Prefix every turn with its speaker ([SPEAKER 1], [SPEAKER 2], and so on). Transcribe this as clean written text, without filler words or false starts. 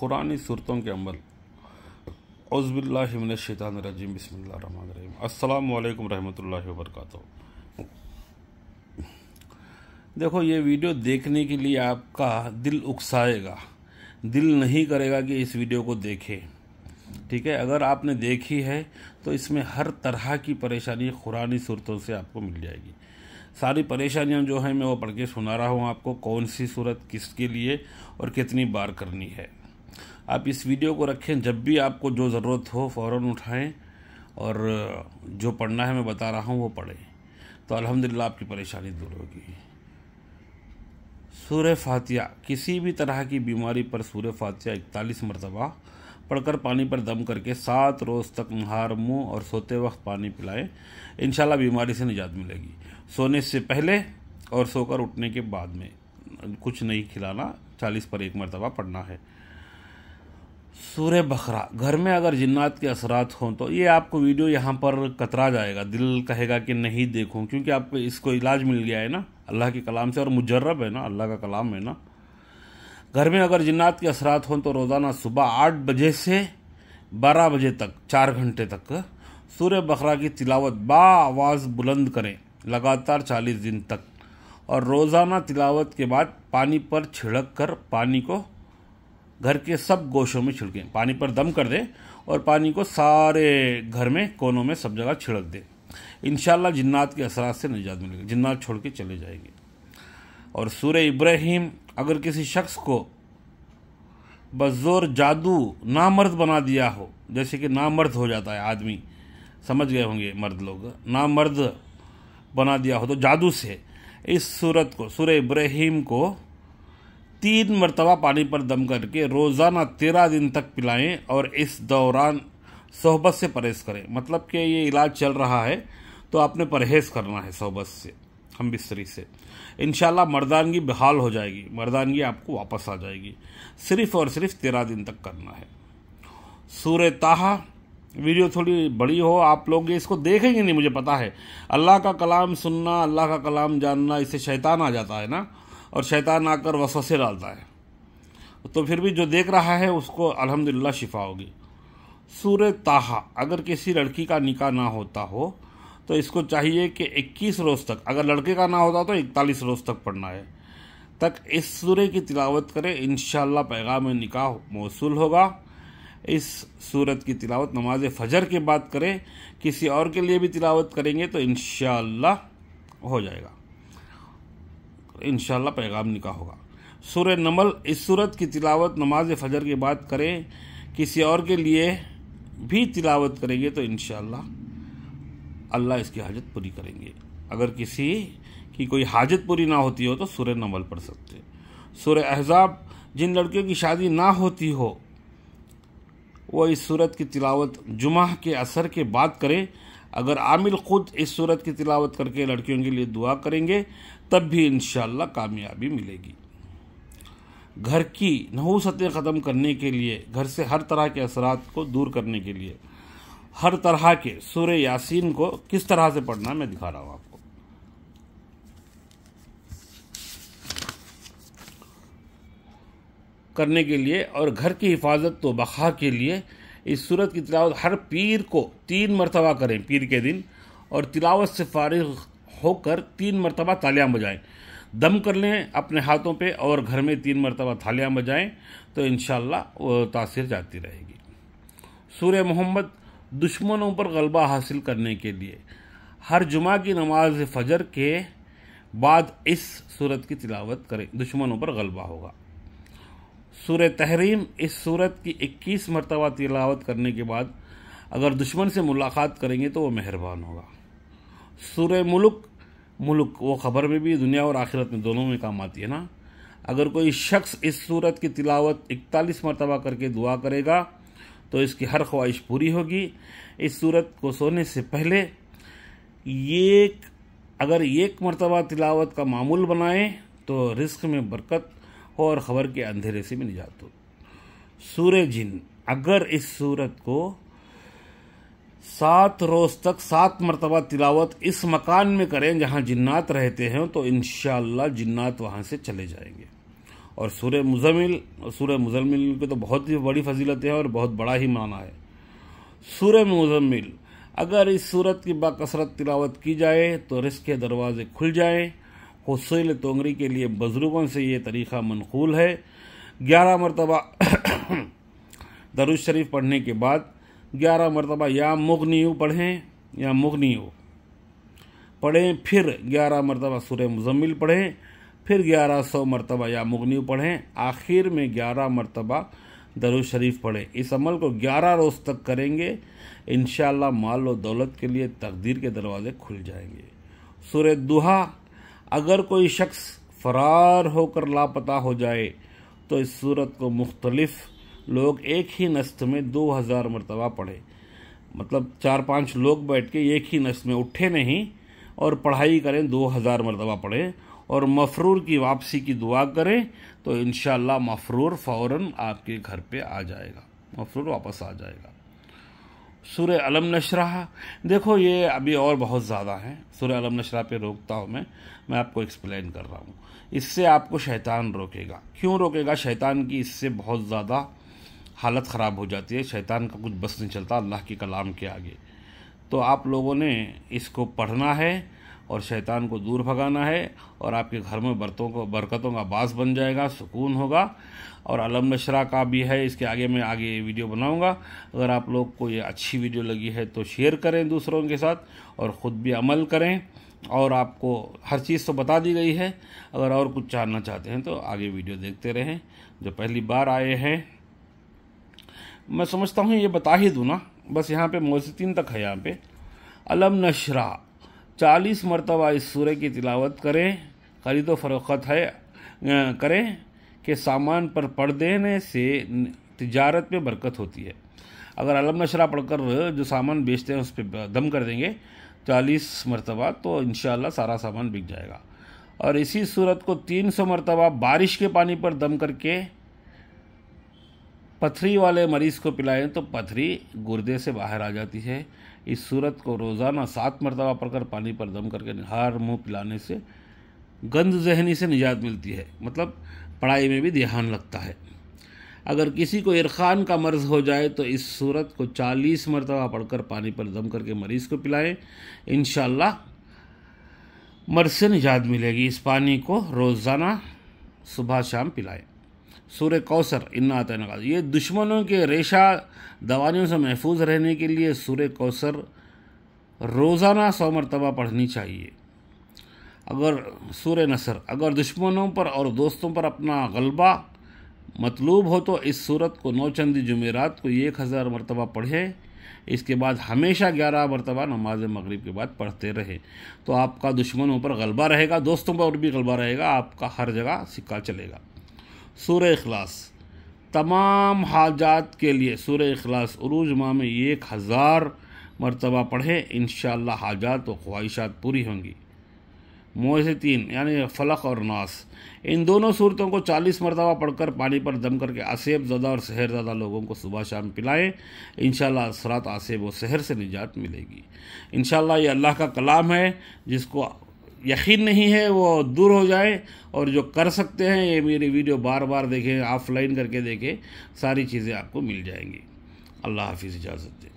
[SPEAKER 1] कुरानी सूरतों के अमल। औज़ुबिल्लाहि मिनश्शैतानिर्रजीम, बिस्मिल्लाहिर्रहमानिर्रहीम। अस्सलामु अलैकुम रहमतुल्लाहि व बरकातुहू। देखो, ये वीडियो देखने के लिए आपका दिल उकसाएगा, दिल नहीं करेगा कि इस वीडियो को देखें। ठीक है, अगर आपने देखी है तो इसमें हर तरह की परेशानी कुरानी सूरतों से आपको मिल जाएगी। सारी परेशानियां जो हैं मैं वो पढ़ के सुना रहा हूँ आपको, कौन सी सूरत किसके लिए और कितनी बार करनी है। आप इस वीडियो को रखें, जब भी आपको जो ज़रूरत हो फ़ौरन उठाएं और जो पढ़ना है मैं बता रहा हूँ वो पढ़ें, तो अल्हम्दुलिल्लाह आपकी परेशानी दूर होगी। सूरह फातिहा, किसी भी तरह की बीमारी पर सूरह फातिहा 41 मरतबा पढ़कर पानी पर दम करके 7 रोज़ तक नहार, मुँह और सोते वक्त पानी पिलाएं। इंशाल्लाह बीमारी से निजात मिलेगी। सोने से पहले और सोकर उठने के बाद में कुछ नहीं खिलाना। 40 पर 1 मरतबा पढ़ना है। सूरह बकरा, घर में अगर जिन्नात के असरात हों तो ये आपको वीडियो यहाँ पर कतरा जाएगा, दिल कहेगा कि नहीं देखूं, क्योंकि आपको इसको इलाज मिल गया है ना अल्लाह के कलाम से, और मुजर्रब है ना, अल्लाह का कलाम है ना। घर में अगर जिन्नात के असरात हों तो रोज़ाना सुबह 8 बजे से 12 बजे तक 4 घंटे तक सूरह बकरा की तिलावत आवाज़ बुलंद करें, लगातार 40 दिन तक। और रोज़ाना तिलावत के बाद पानी पर छिड़क कर पानी को घर के सब गोशों में छिड़कें। पानी पर दम कर दें और पानी को सारे घर में कोनों में सब जगह छिड़क दें। इंशाअल्लाह जिन्नात के असरात से निजात मिलेगी, जिन्नात छोड़ के चले जाएंगे। और सूरह इब्राहिम, अगर किसी शख्स को बज़ोर जादू नामर्द बना दिया हो, जैसे कि नामर्द हो जाता है आदमी, समझ गए होंगे मर्द लोग, नामर्द बना दिया हो तो जादू से, इस सूरत को सूरह इब्राहिम को 3 मरतबा पानी पर दम करके रोज़ाना 13 दिन तक पिलाएं और इस दौरान सोहबत से परहेज़ करें। मतलब कि ये इलाज चल रहा है तो आपने परहेज़ करना है सोहबत से, हम बिस्तरी से। इंशाल्लाह मर्दानगी बहाल हो जाएगी, मर्दानगी आपको वापस आ जाएगी। सिर्फ़ और सिर्फ 13 दिन तक करना है। सूरह ताहा, वीडियो थोड़ी बड़ी हो, आप लोग इसको देखेंगे नहीं मुझे पता है। अल्लाह का कलाम सुनना, अल्लाह का कलाम जानना, इससे शैतान आ जाता है ना, और शैतान आकर वसवसे डालता है। तो फिर भी जो देख रहा है उसको अल्हम्दुलिल्लाह शिफा होगी। सूरह ताहा, अगर किसी लड़की का निकाह ना होता हो तो इसको चाहिए कि 21 रोज़ तक, अगर लड़के का ना होता तो 41 रोज़ तक पढ़ना है, तक इस सूरह की तिलावत करें। इंशाअल्लाह पैगाम निकाह मौसूल होगा। इस सूरत की तिलावत नमाज फजर के बाद करें। किसी और के लिए भी तिलावत करेंगे तो इंशाअल्लाह हो जाएगा, इंशाअल्लाह पैगाम निकाह होगा। सूरह नमल, इस सूरत की तिलावत नमाज फजर के बाद करें। किसी और के लिए भी तिलावत करेंगे तो इंशाअल्लाह अल्लाह इसकी हाजत पूरी करेंगे। अगर किसी की कोई हाजत पूरी ना होती हो तो सूरह नमल पढ़ सकते हैं। सूरह अहज़ाब, जिन लड़कियों की शादी ना होती हो वो इस सूरत की तिलावत जुमा के असर के बाद करें। अगर आमिल खुद इस सूरत की तिलावत करके लड़कियों के लिए दुआ करेंगे तब भी इंशाअल्लाह कामयाबी मिलेगी। घर की नहूसतें ख़त्म करने के लिए, घर से हर तरह के असरात को दूर करने के लिए, हर तरह के सूरह यासीन को किस तरह से पढ़ना मैं दिखा रहा हूँ आपको। करने के लिए और घर की हिफाजत तो बखा के लिए इस सूरत की तिलावत हर पीर को 3 मरतबा करें, पीर के दिन, और तिलावत से फारिग होकर 3 मरतबा तालियां बजाएं। दम कर लें अपने हाथों पे और घर में 3 मरतबा तालियां बजाएं तो इंशाअल्लाह वो तासीर जाती रहेगी। सूरह मोहम्मद, दुश्मनों पर गलबा हासिल करने के लिए हर जुमा की नमाज फजर के बाद इस सूरत की तिलावत करें, दुश्मनों पर गलबा होगा। सूरह तहरीम, इस सूरत की 21 मरतबा तिलावत करने के बाद अगर दुश्मन से मुलाकात करेंगे तो वो मेहरबान होगा। सूरह मुल्क, मुल्क वो खबर में भी, दुनिया और आखिरत में दोनों में काम आती है ना। अगर कोई शख्स इस सूरत की तिलावत 41 मरतबा करके दुआ करेगा तो इसकी हर ख्वाहिश पूरी होगी। इस सूरत को सोने से पहले अगर 1 मरतबा तिलावत का मामूल बनाएं तो रिस्क में बरकत हो और ख़बर के अंधेरे से भी निजात हो। सूरह जिन, अगर इस सूरत को 7 रोज़ तक 7 मरतबा तिलावत इस मकान में करें जहाँ जिन्नात रहते हैं तो इंशाअल्लाह जिन्नात वहाँ से चले जाएंगे और सूरह मुज़म्मिल की तो बहुत ही बड़ी फजीलत है और बहुत बड़ा ही माना है। सूरह मुज़म्मिल, अगर इस सूरत की बाकसरत तिलावत की जाए तो रिज़्क़ के दरवाजे खुल जाएँ। हुसैल तोंगरी के लिए बुज़ुर्गों से ये तरीक़ा मनक़ूल है। 11 मरतबा दरूद शरीफ पढ़ने के बाद 11 मरतबा या मुग़नियु पढ़ें, फिर 11 मरतबा सूरह मुज़म्मिल पढ़ें, फिर 1100 मरतबा या मुग़नियु पढ़ें, आखिर में 11 मरतबा दरूद शरीफ पढ़ें। इस अमल को 11 रोज़ तक करेंगे, इंशाअल्लाह माल और दौलत के लिए तकदीर के दरवाजे खुल जाएंगे। सूरह दुहा, अगर कोई शख्स फरार होकर लापता हो जाए तो इस सूरत को मुख्तलिफ लोग एक ही नस्त में 2000 मरतबा पढ़े। मतलब 4-5 लोग बैठ के एक ही नस्त में उठे नहीं और पढ़ाई करें, 2000 मरतबा पढ़ें और मफरूर की वापसी की दुआ करें तो इंशाअल्लाह मफरूर फ़ौरन आपके घर पे आ जाएगा, मफरूर वापस आ जाएगा। सूरह अलम नशरह, देखो ये अभी और बहुत ज़्यादा है। सूरह अलम नशरह पे रोकता हूँ मैं आपको एक्सप्लेन कर रहा हूँ। इससे आपको शैतान रोकेगा। क्यों रोकेगा? शैतान की इससे बहुत ज़्यादा हालत ख़राब हो जाती है, शैतान का कुछ बस नहीं चलता अल्लाह के कलाम के आगे। तो आप लोगों ने इसको पढ़ना है और शैतान को दूर भगाना है और आपके घर में बरकतों का बास बन जाएगा, सुकून होगा। और अलम नशरह का भी है, इसके आगे मैं वीडियो बनाऊंगा। अगर आप लोग को ये अच्छी वीडियो लगी है तो शेयर करें दूसरों के साथ और ख़ुद भी अमल करें। और आपको हर चीज़ तो बता दी गई है, अगर और कुछ जानना चाहते हैं तो आगे वीडियो देखते रहें। जो पहली बार आए हैं, मैं समझता हूँ ये बता ही दूँ ना, बस यहाँ पे मोज़ितीन तक है। यहाँ पे अलम नशरह 40 मरतबा इस सूरह की तिलावत करें। खरीद व फरोख्त करें कि सामान पर पढ़ देने से तिजारत में बरकत होती है। अगर अलम नशरह पढ़कर जो सामान बेचते हैं उस पर दम कर देंगे 40 मरतबा तो इंशाअल्लाह सारा सामान बिक जाएगा। और इसी सूरत को 300 मरतबा बारिश के पानी पर दम करके पथरी वाले मरीज़ को पिलाएं तो पथरी गुर्दे से बाहर आ जाती है। इस सूरत को रोज़ाना 7 मरतबा पढ़कर पानी पर दम करके निहार मुँह पिलाने से गंद ज़हनी से निजात मिलती है, मतलब पढ़ाई में भी ध्यान लगता है। अगर किसी को इरखान का मर्ज़ हो जाए तो इस सूरत को 40 मरतबा पढ़कर पानी पर दम करके मरीज़ को पिलाएं, इंशाअल्लाह मर्ज़ से निजात मिलेगी। इस पानी को रोज़ाना सुबह शाम पिलाएं। सूरह कौसर, इन्ना अतैना, ये दुश्मनों के रेशा दवानियों से महफूज रहने के लिए सूरह कौसर रोज़ाना 100 मरतबा पढ़नी चाहिए। अगर सूरह नसर, अगर दुश्मनों पर और दोस्तों पर अपना गलबा मतलूब हो तो इस सूरत को 9 चंदी जुमेरात को 1000 मरतबा पढ़ें। इसके बाद हमेशा 11 मरतबा नमाज मगरिब के बाद पढ़ते रहे तो आपका दुश्मनों पर गलबा रहेगा, दोस्तों पर भी गलबा रहेगा, आपका हर जगह सिक्का चलेगा। सूरह इखलास, तमाम हाजात के लिए सूरह इखलास उरूज माह में 1000 मरतबा पढ़ें, इंशाअल्लाह हाजात व ख्वाहिशात पूरी होंगी। मोज़ितीन यानी फलक और नास, इन दोनों सूरतों को 40 मरतबा पढ़कर पानी पर दम करके आसेब ज़दा और सहर ज़दा लोगों को सुबह शाम पिलाएं, इंशाअल्लाह असरात आसेब व सहर से निजात मिलेगी। इंशाअल्लाह ये अल्लाह का कलाम है, जिसको यकीन नहीं है वो दूर हो जाए और जो कर सकते हैं ये मेरी वीडियो बार बार देखें, ऑफलाइन करके देखें, सारी चीज़ें आपको मिल जाएंगी। अल्लाह हाफिज़, इजाज़त दें।